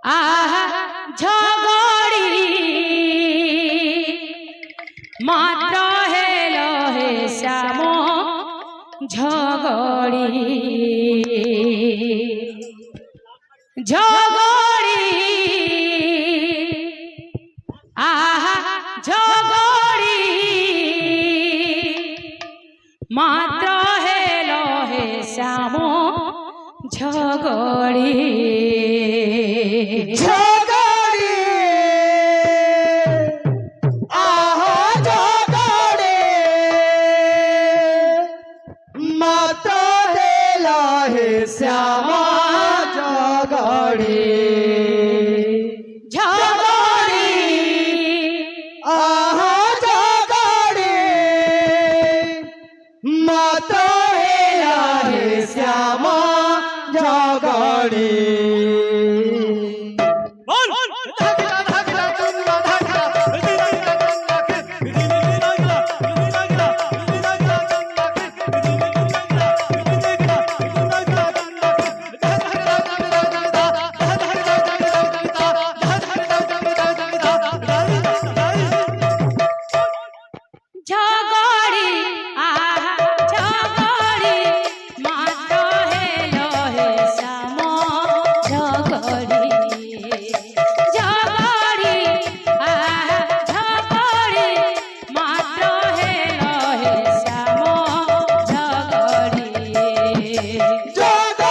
আহা ঝগড়ি মাত্র হেল হে শ্যাম ঝগড়ি ঝগড়ি আহা ঝগড়ি মাত্র হেল হে শ্যাম ঝগড়ি ঝগড়ি আহা ঝগড়ি মাত্র হেল হে শ্যাম ঝগড়ি ঝগড়ি আহা ঝগড়ি মাত্র হেল হে শ্যাম ঝগড়ি ঝগড়ি আহা ঝগড়ি মাত্র হেল হে শ্যাম ঝগড়ি ঝগড়ি আহা ঝগড়ি মাত্র হেল হে শ্যাম ঝগড়ি ঝগড়ি